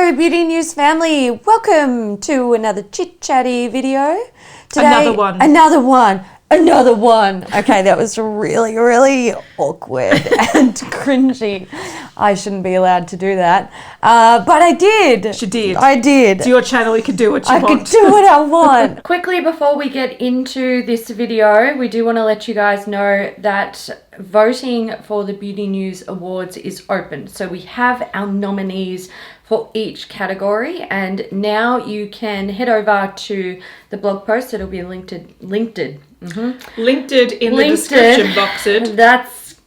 Hello, Beauty News family. Welcome to another chit-chatty video. Today, Another one. Okay, that was really, really awkward and cringy. I shouldn't be allowed to do that. But I did. She did. I did. It's your channel. You can do what you want. I can do what I want. Quickly, before we get into this video, we do want to let you guys know that voting for the Beauty News Awards is open. So we have our nominees for each category, and now you can head over to the blog post. It'll be linked in the description box.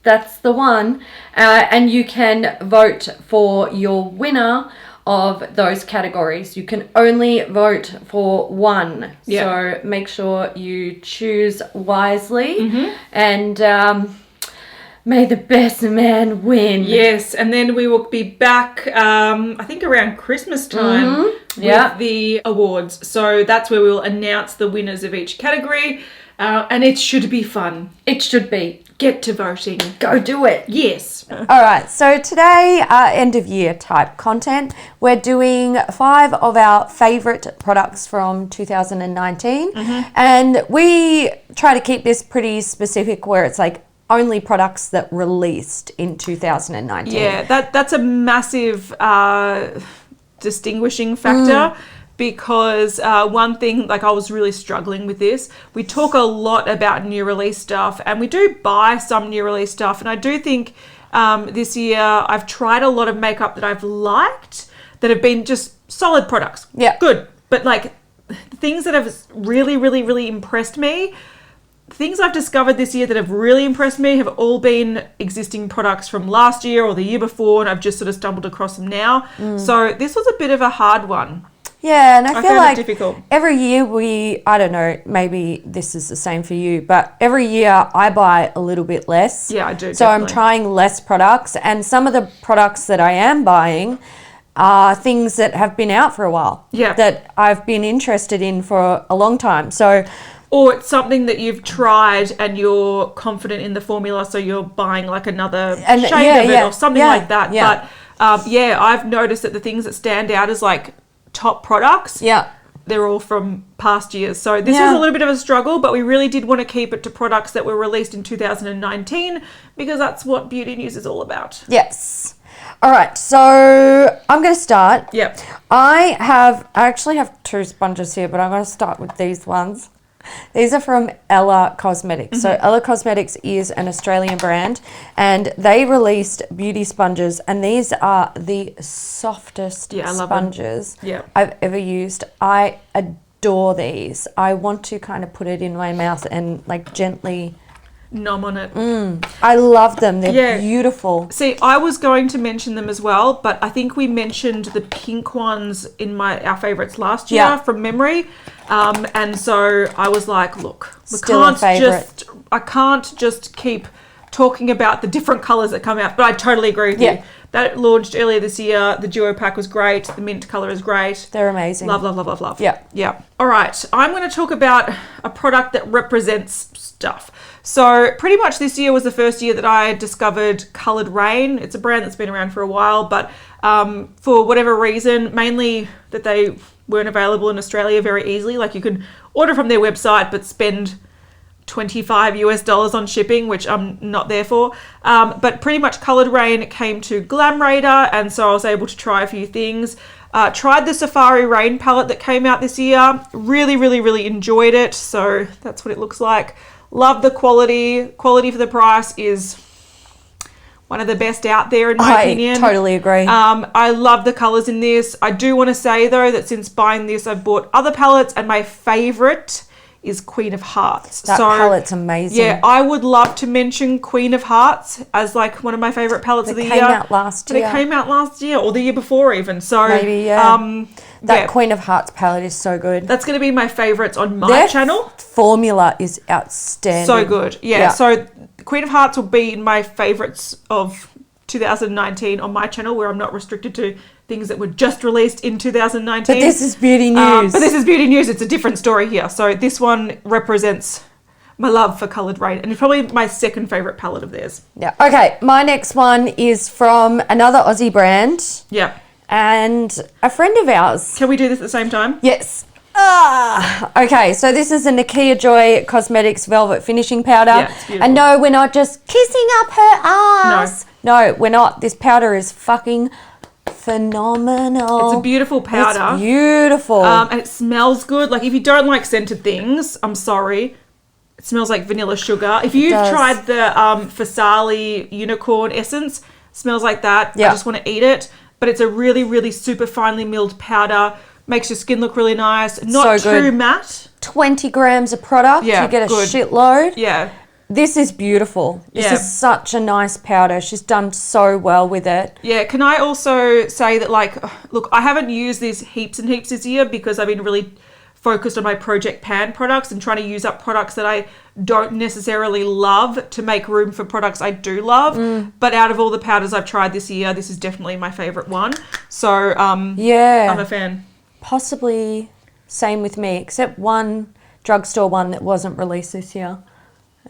That's the one, and you can vote for your winner of those categories. You can only vote for one, so make sure you choose wisely, and may the best man win. Yes, and then we will be back, I think around Christmas time with the awards. So that's where we will announce the winners of each category, and it should be fun. It should be. Get to voting. Go do it. Yes. All right, so today, end of year type content, we're doing 5 of our favourite products from 2019, and we try to keep this pretty specific where it's like only products that released in 2019. Yeah, that's a massive distinguishing factor. Because one thing, like I was really struggling with this, we talk a lot about new release stuff, and we do buy some new release stuff. And I do think this year I've tried a lot of makeup that I've liked that have been just solid products. Yeah. Good. But like things that have really, really, really impressed me, things I've discovered this year that have really impressed me have all been existing products from last year or the year before, and I've just sort of stumbled across them now. So this was a bit of a hard one. Yeah, and I feel like difficult. Every year I don't know, maybe this is the same for you, but every year I buy a little bit less. Yeah, I do. So I'm trying less products, and some of the products that I am buying are things that have been out for a while. Yeah. That I've been interested in for a long time. So, or it's something that you've tried and you're confident in the formula, so you're buying like another shade of it or something like that. Yeah. But I've noticed that the things that stand out as like top products, they're all from past years. So this was a little bit of a struggle, but we really did want to keep it to products that were released in 2019 because that's what Beauty News is all about. Yes. All right, so I'm going to start. Yep. I actually have 2 sponges here, but I'm going to start with these ones. These are from Ella Cosmetics. So Ella Cosmetics is an Australian brand, and they released beauty sponges, and these are the softest sponges I've ever used. I adore these. I want to kind of put it in my mouth and like gently nom on it. I love them. They're beautiful. See, I was going to mention them as well, but I think we mentioned the pink ones in our favourites last year from memory. And so I was like, look, I can't just keep talking about the different colours that come out, but I totally agree with you. That launched earlier this year. The duo pack was great. The mint colour is great. They're amazing. Love, love, love, love, love. Yeah. All right. I'm going to talk about a product that represents stuff. So pretty much this year was the first year that I discovered Coloured Rain. It's a brand that's been around for a while, but for whatever reason, mainly that they weren't available in Australia very easily. Like you could order from their website, but spend $25 on shipping, which I'm not there for. But pretty much Coloured Rain came to Glam Radar, and so I was able to try a few things. Tried the Safari Rain palette that came out this year. Really, really, really enjoyed it. So that's what it looks like. Love the quality. Quality for the price is one of the best out there in my opinion. I totally agree. I love the colours in this. I do want to say though that since buying this, I've bought other palettes, and my favourite is Queen of Hearts. That palette's amazing. Yeah, I would love to mention Queen of Hearts as like one of my favourite palettes of the year. It came out last year. It came out last year or the year before even. So maybe, that Queen of Hearts palette is so good. That's going to be my favourites on my channel. Formula is outstanding. So good. Yeah. So Queen of Hearts will be my favourites of 2019 on my channel, where I'm not restricted to things that were just released in 2019. But this is Beauty News. It's a different story here. So this one represents my love for Coloured Rain, and it's probably my second favourite palette of theirs. Yeah. Okay, my next one is from another Aussie brand. Yeah. and a friend of ours. Can we do this at the same time? Yes. Okay, so this is a Eclair Joy Cosmetics Velvet Finishing Powder. Yeah, it's beautiful. And no, we're not just kissing up her ass. No, we're not. This powder is fucking phenomenal. It's a beautiful powder. It's beautiful. And it smells good. Like, if you don't like scented things, I'm sorry. It smells like vanilla sugar. If you've tried the Fasali Unicorn Essence, smells like that. Yeah. I just want to eat it. But it's a really, really super finely milled powder. Makes your skin look really nice. Not so too matte. 20 grams of product. Yeah, you get a good. shitload. Yeah. This is beautiful. This is such a nice powder. She's done so well with it. Yeah. Can I also say that, like, look, I haven't used this heaps and heaps this year because I've been really focused on my Project Pan products and trying to use up products that I don't necessarily love to make room for products I do love. But out of all the powders I've tried this year, this is definitely my favorite one. So, yeah, I'm a fan. Possibly same with me, except one drugstore one that wasn't released this year.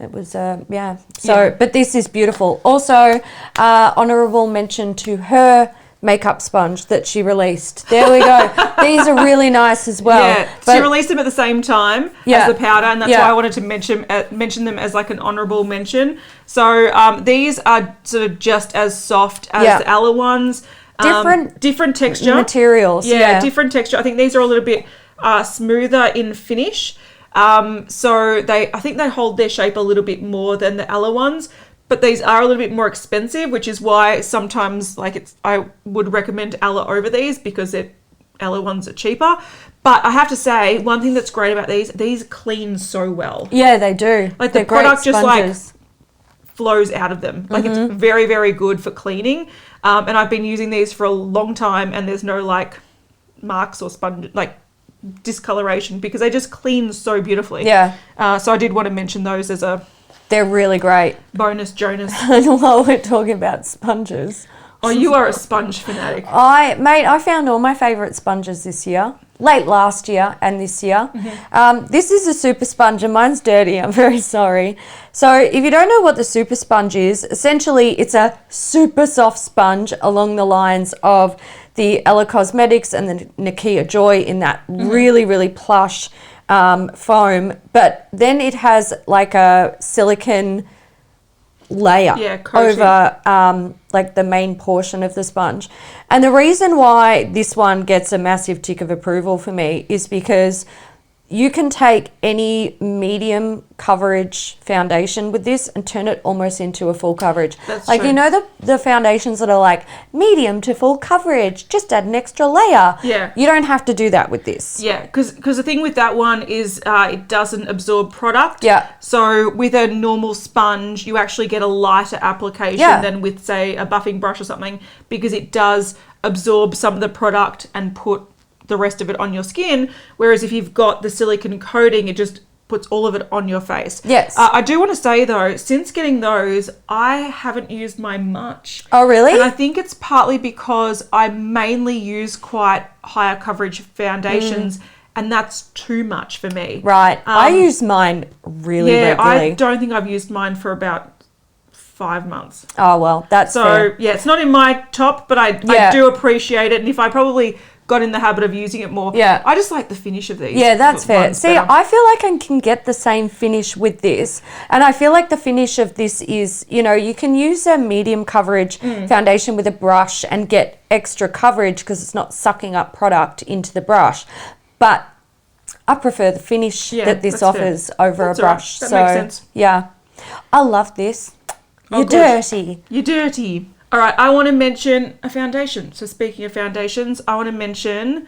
It was, but this is beautiful. Also, honourable mention to her makeup sponge that she released. There we go. These are really nice as well. Yeah, she released them at the same time as the powder, and that's why I wanted to mention them as like an honourable mention. So these are sort of just as soft as the other ones. Different texture. Materials. Yeah, different texture. I think these are a little bit smoother in finish. So I think they hold their shape a little bit more than the Ella ones, but these are a little bit more expensive, which is why sometimes I would recommend Ella over these because Ella ones are cheaper. But I have to say, one thing that's great about these clean so well. Yeah, they do. Like the product just like flows out of them. Like it's very, very good for cleaning. And I've been using these for a long time, and there's no like marks or sponge like discoloration because they just clean so beautifully. Yeah. So I did want to mention those as a they're really great. Bonus Jonas. And while we're talking about sponges. Oh, you are a sponge fanatic. I found all my favourite sponges this year. Late last year and this year. This is a super sponge and mine's dirty. I'm very sorry. So if you don't know what the super sponge is, essentially it's a super soft sponge along the lines of the Ella Cosmetics and the Eclair Joy in that really, really plush foam. But then it has like a silicone layer over like the main portion of the sponge. And the reason why this one gets a massive tick of approval for me is because you can take any medium coverage foundation with this and turn it almost into a full coverage. That's like, true. you know, the foundations that are like medium to full coverage, just add an extra layer. Yeah. You don't have to do that with this. Yeah, because the thing with that one is it doesn't absorb product. Yeah. So with a normal sponge, you actually get a lighter application than with, say, a buffing brush or something, because it does absorb some of the product and put the rest of it on your skin, whereas if you've got the silicone coating, it just puts all of it on your face. Yes. I do want to say though, since getting those, I haven't used mine much. Oh, really? And I think it's partly because I mainly use quite higher coverage foundations, and that's too much for me. Right. I use mine really regularly. I don't think I've used mine for about 5 months. Oh, well, that's fair. Yeah, it's not in my top, but I do appreciate it. And if I probably got in the habit of using it more, I just like the finish of these. Yeah, that's fair. See, better. I feel like I can get the same finish with this. And I feel like the finish of this is, you know, you can use a medium coverage foundation with a brush and get extra coverage because it's not sucking up product into the brush. But I prefer the finish that this offers over a brush. Right. That makes sense. Yeah. I love this. You're dirty. You're dirty. All right, I want to mention a foundation. So speaking of foundations, I want to mention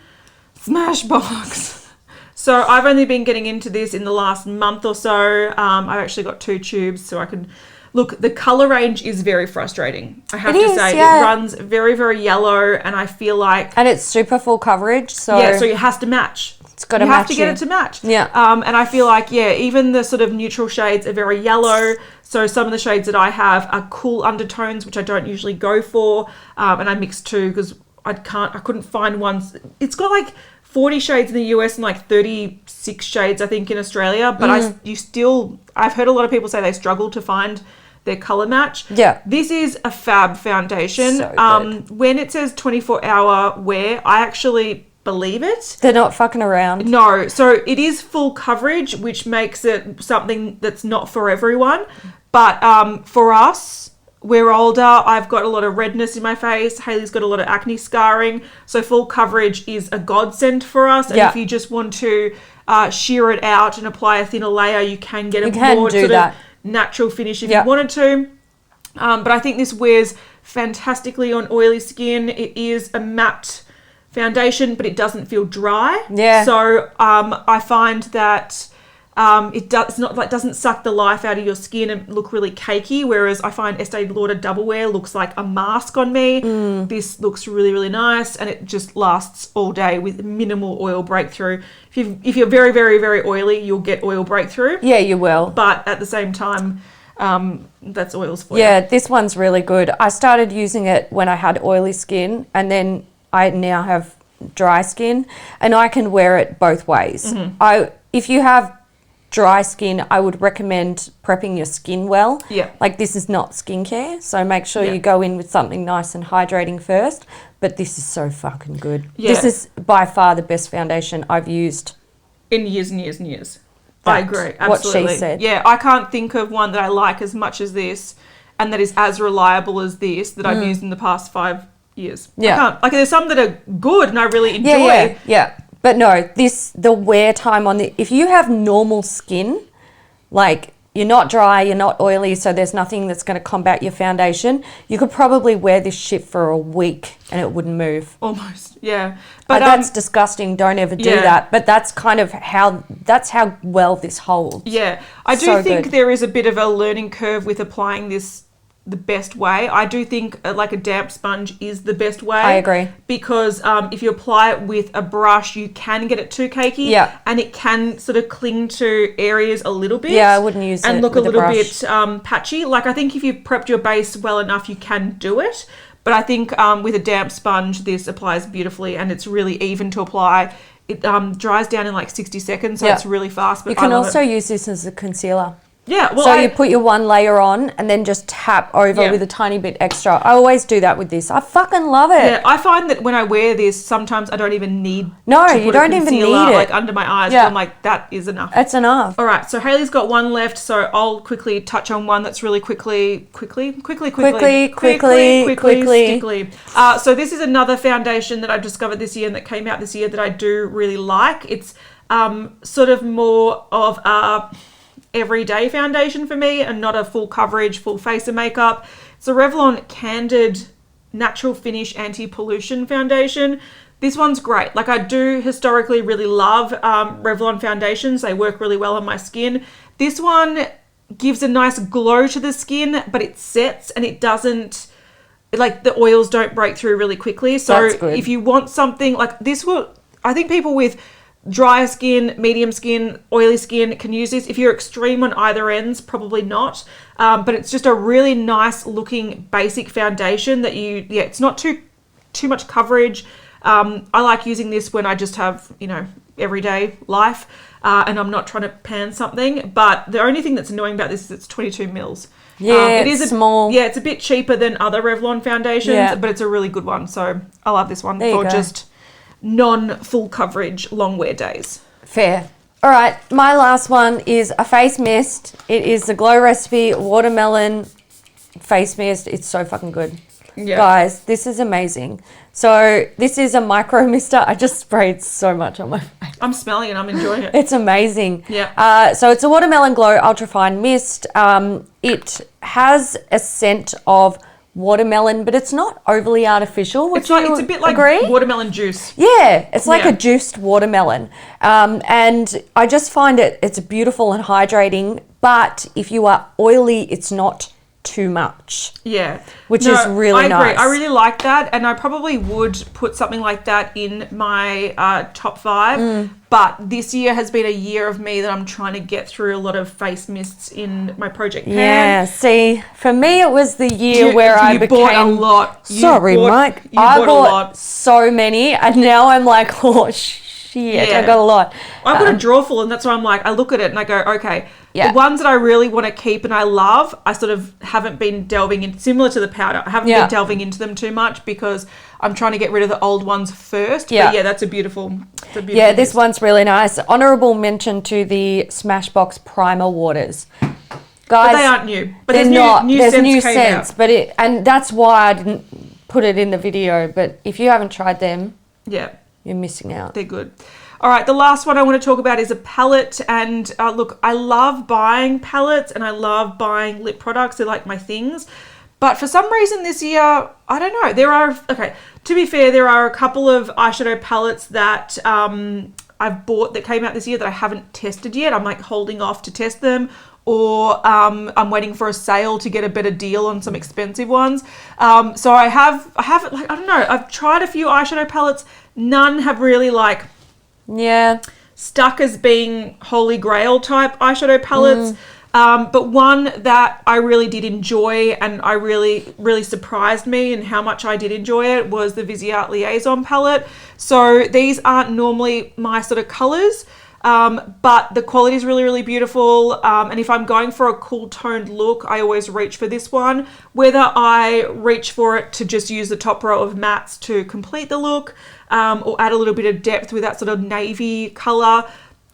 Smashbox. So I've only been getting into this in the last month or so. I've actually got 2 tubes so I can... Look, the colour range is very frustrating. I have to say, it runs very, very yellow, and I feel like... And it's super full coverage, so... Yeah, so it has to match. It's got to match. You have to get it to match. Yeah. And I feel like, even the sort of neutral shades are very yellow. So some of the shades that I have are cool undertones, which I don't usually go for. And I mix 2 because I couldn't find one. It's got like 40 shades in the US and like 36 shades, I think, in Australia. But I've heard a lot of people say they struggle to find their color match. Yeah. This is a fab foundation. So good. When it says 24-hour wear, I actually believe it. They're not fucking around. No. So it is full coverage, which makes it something that's not for everyone. But for us, we're older. I've got a lot of redness in my face. Hailey's got a lot of acne scarring. So full coverage is a godsend for us. And if you just want to shear it out and apply a thinner layer, you can get a more sort of natural finish if you wanted to. But I think this wears fantastically on oily skin. It is a matte foundation, but it doesn't feel dry. Yeah. So I find that doesn't suck the life out of your skin and look really cakey, whereas I find Estee Lauder Double Wear looks like a mask on me. This looks really, really nice, and it just lasts all day with minimal oil breakthrough. If you're very, very, very oily, you'll get oil breakthrough. Yeah, you will. But at the same time, that's oils for you. Yeah, this one's really good. I started using it when I had oily skin, and then I now have dry skin, and I can wear it both ways. If you have dry skin, I would recommend prepping your skin well. Yeah. Like, this is not skincare, so make sure you go in with something nice and hydrating first. But this is so fucking good. Yeah. This is by far the best foundation I've used in years and years and years. I agree, absolutely. What she said. Yeah, I can't think of one that I like as much as this, and that is as reliable as this that I've used in the past 5 years. Yeah. I can't. Like, there's some that are good and I really enjoy. Yeah. But no, the wear time on if you have normal skin, like, you're not dry, you're not oily, so there's nothing that's going to combat your foundation, you could probably wear this shit for a week and it wouldn't move. Almost, yeah. But that's disgusting. Don't ever do that. But that's kind of how well this holds. Yeah. I do think there is a bit of a learning curve with applying this the best way. I do think like a damp sponge is the best way. I agree. Because if you apply it with a brush, you can get it too cakey. Yeah. And it can sort of cling to areas a little bit. Yeah, I wouldn't use it and look with a little brush. bit patchy. Like, I think if you've prepped your base well enough, you can do it. But I think with a damp sponge, this applies beautifully and it's really even to apply. It dries down in like 60 seconds, so it's really fast. But you can also use this as a concealer. Yeah, well, so you put your one layer on and then just tap over with a tiny bit extra. I always do that with this. I fucking love it. Yeah, I find that when I wear this, sometimes I don't even need you don't even need it. Like under my eyes. Yeah. I'm like, that is enough. It's enough. All right, so Hailey's got one left, so I'll quickly touch on one that's really quickly. Stickly. So this is another foundation that I've discovered this year and that came out this year that I do really like. It's sort of more of a everyday foundation for me and not a full coverage, full face of makeup. It's a Revlon Candid Natural Finish Anti-Pollution Foundation. This one's great. Like, I do historically really love Revlon foundations. They work really well on my skin. This one gives a nice glow to the skin, but it sets and it doesn't, like, the oils don't break through really quickly. So if you want something like this, I think people with dry skin, medium skin, oily skin can use this. If you're extreme on either ends, probably not. But it's just a really nice looking basic foundation that it's not too much coverage. I like using this when I just have, everyday life and I'm not trying to pan something. But the only thing that's annoying about this is it's 22 mils. Yeah, it is small. Yeah, it's a bit cheaper than other Revlon foundations, but it's a really good one. So I love this one for just non-full coverage long wear days. Fair. All right, my last one is a face mist. It is the Glow Recipe Watermelon Face Mist. It's so fucking good. Yeah. Guys, this is amazing. So this is a micro mister. I just sprayed so much on my face. I'm smelling it. I'm enjoying it. It's amazing. Yeah. So it's a Watermelon Glow Ultra Fine Mist. It has a scent of watermelon, but it's not overly artificial. It's a bit like watermelon juice. Yeah, it's like a juiced watermelon. And I just find it's beautiful and hydrating, but if you are oily, it's not too much. Yeah. Which is really nice. I really like that, and I probably would put something like that in my top 5. But this year has been a year of me that I'm trying to get through a lot of face mists in my project pan. Yeah, see, for me it was the year where I became... bought a lot. Mike. I bought so many, and now I'm like, oh, shit, I got a lot. I've got a drawer full, and that's why I'm like, I look at it and I go, okay, Yeah. The ones that I really want to keep and I love, I sort of haven't been delving in, similar to the powder. I haven't been delving into them too much because I'm trying to get rid of the old ones first. Yeah. But yeah, that's a beautiful yeah, this one's really nice. Honourable mention to the Smashbox Primer Waters. Guys, but they aren't new. But they're there's not. new There's scents new came scents, out. but and that's why I didn't put it in the video. But if you haven't tried them, yeah, you're missing out. they're good. All right, the last one I want to talk about is a palette. And look, I love buying palettes and I love buying lip products. They're like my things. But for some reason this year, I don't know. To be fair, there are a couple of eyeshadow palettes that I've bought that came out this year that I haven't tested yet. I'm like holding off to test them. Or I'm waiting for a sale to get a better deal on some expensive ones. So I have like, I don't know. I've tried a few eyeshadow palettes. None have really like stuck as being holy grail type eyeshadow palettes. But one that I really did enjoy and I really surprised me in how much I did enjoy it was the Viseart Liaison palette. So these aren't normally my sort of colors. But the quality is really, really beautiful. And if I'm going for a cool toned look, I always reach for this one. Whether I reach for it to just use the top row of mattes to complete the look, or add a little bit of depth with that sort of navy color,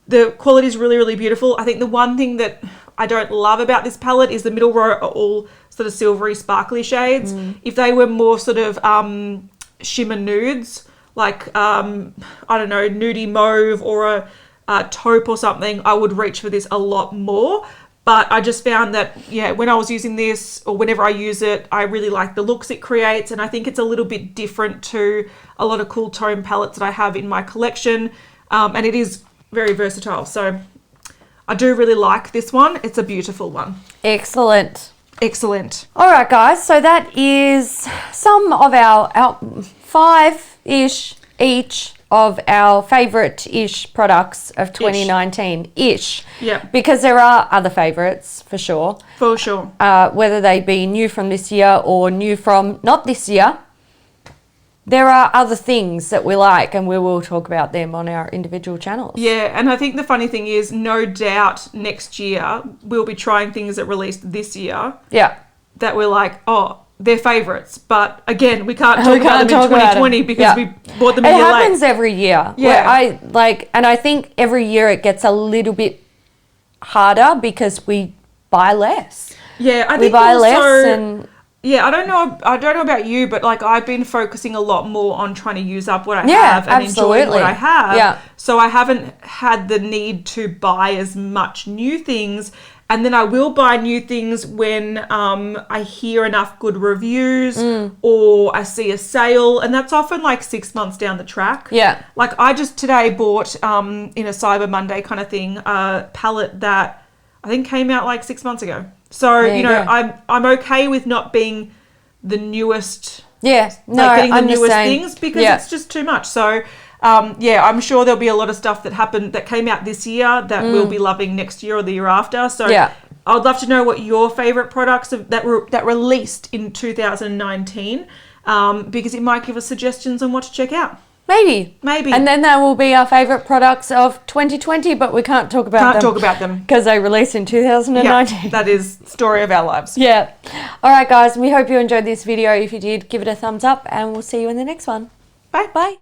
the quality is really, really beautiful. I think the one thing that I don't love about this palette is the middle row are all sort of silvery, sparkly shades. If they were more sort of shimmer nudes, like, I don't know, nudie mauve or a taupe or something, I would reach for this a lot more. But I just found that, when I was using this or whenever I use it, I really like the looks it creates. And I think it's a little bit different to a lot of cool tone palettes that I have in my collection. And it is very versatile. So I do really like this one. It's a beautiful one. Excellent. All right, guys. So that is some of our 5-ish each of our favourite-ish products of 2019-ish. Yeah. Because there are other favourites, for sure. For sure. Whether they be new from this year or new from not this year, there are other things that we like and we will talk about them on our individual channels. Yeah, and I think the funny thing is, no doubt next year we'll be trying things that released this year. Yeah. That we're like, they're favourites, but again, we can't talk about them in 2020 because we bought them a year late. It happens every year. Yeah. And I think every year it gets a little bit harder because we buy less. Yeah, I think we buy less and... Yeah, I don't know about you, but like I've been focusing a lot more on trying to use up what I have and enjoying what I have. Yeah. So I haven't had the need to buy as much new things. And then I will buy new things when I hear enough good reviews or I see a sale. And that's often like 6 months down the track. Yeah. Like I just today bought, in a Cyber Monday kind of thing, a palette that I think came out like 6 months ago. So, I'm okay with not being the newest. Yeah. Getting the newest things because it's just too much. So... I'm sure there'll be a lot of stuff that came out this year that we'll be loving next year or the year after. So I would love to know what your favourite products that released in 2019, because it might give us suggestions on what to check out. Maybe. And then that will be our favourite products of 2020, but we can't talk about them. Because they released in 2019. Yeah, that is story of our lives. Yeah. All right, guys. We hope you enjoyed this video. If you did, give it a thumbs up and we'll see you in the next one. Bye. Bye.